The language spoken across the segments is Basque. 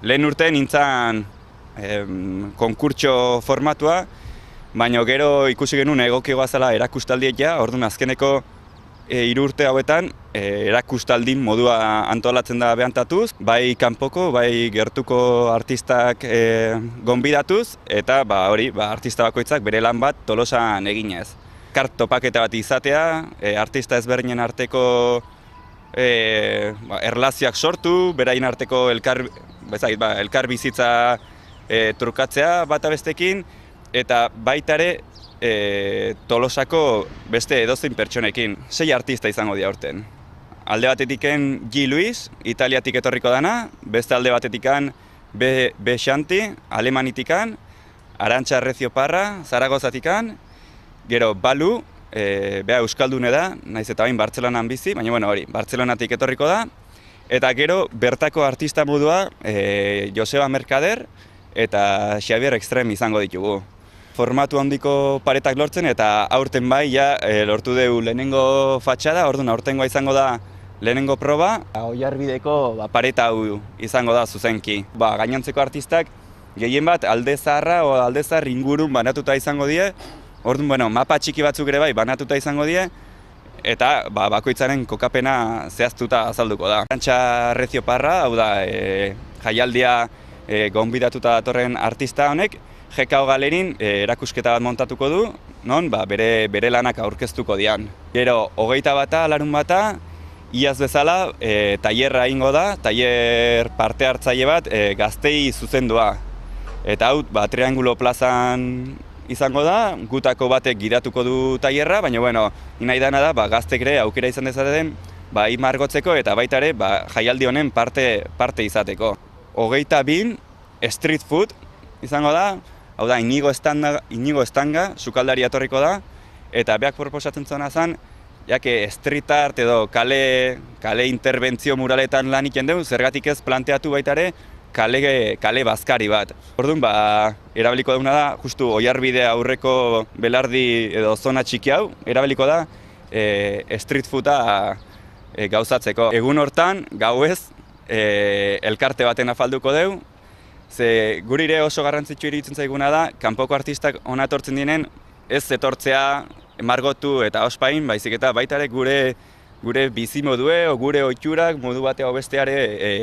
lehen urte nintzen konkurtso formatua, baina gero ikusi genuen egokiagoa zela erakustaldiek ja, orduan azkeneko 3 urte hauetan erakustaldin modua antolatzen da behantatuz, bai kanpoko, bai gertuko artistak gonbidatuz, eta artista bakoitzak bere lan bat Tolosan eginez. Topaketa bat izatea, artista ezberdinen arteko erlazioak sortu, beraien arteko elkar bizitza trukatzea bata bestekin, eta baita ere Tolosako beste edozein pertsonekin. 6 artista izango dira aurten. Alde batetiken G. Luis, Italiatik etorriko dana, beste alde batetikan B. Xanti, Alemanitikan, Arantxa Arrezio-Parra, Zaragozatikan, gero Balu, beha euskaldune da, naiz eta bain Bartzelonan bizi, baina hori, Bartzelonatik etorriko da, eta gero bertako artista modua Joseba Mercader eta Xavier Extrem izango ditugu. Formatu handiko paretak lortzen eta aurten bai lortu dugu lehenengo fatxada, orduan aurtengoa izango da lehenengo proba. Oiarbideko pareta hau izango da zuzenki. Gainontzeko artistak gehien bat alde zaharra o alde zahar ingurun banatuta izango die, orduan mapa txiki batzuk ere bai banatuta izango die, eta bakoitzaren kokapena zehaztuta azalduko da. Arantxa Arrezio-Parra, hau da jaialdia gonbidatuta datorren artista honek, GKO Galerin erakusketa bat montatuko du, non bere lanak aurkeztuko dian. Gero, 21 larunbata, iaz bezala, tailerra egingo da, tailer parte hartzaile bat gaztei zuzendua. Eta hau, Triangulo plazan izango da, gutako batek gidatuko du tailerra, baina, nahi dana da, gaztek ere aukera izan dezaten, margotzeko eta baita ere, jaialdi honen parte izateko. 22 street food izango da, hau da, Inigo Estanga, sukaldari etorriko da, eta beak proposatzen zuena zen, jake street art edo kale interbentzio muraletan lan iken dugu, zergatik ez planteatu baita ere, kale bazkari bat. Orduan, erabiliko duguna da, justu Oiarbide aurreko belardi edo zona txiki hau, erabiliko da street fooda gauzatzeko. Egun hortan, gauez, elkarte baten afalduko dugu, ze guri oso garrantzitsu iruditzen zaiguna da, kanpoko artistak hona etortzen diren, ez etortzea margotu eta ospain, baizik eta baita ere gure bizimodue o gure ohiturak modu batea besteare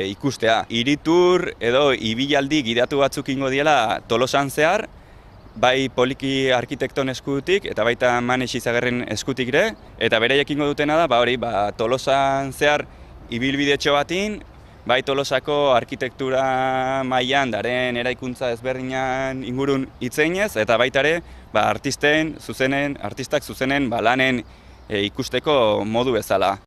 ikustea. Hiritur edo ibilaldi gidatu batzuk ingo diela Tolosan zehar, bai Poliki arkitekton eskutik eta baita Manes Izagerren eskutik ere, eta beraiek ingo dutena da, Tolosan zehar ibilbidetxo batin, bai Tolosako arkitektura mailan daren eraikuntza ezberdinan ingurun hitzeinez, eta baita ere artistak zuzenen lanen ikusteko modu bezala.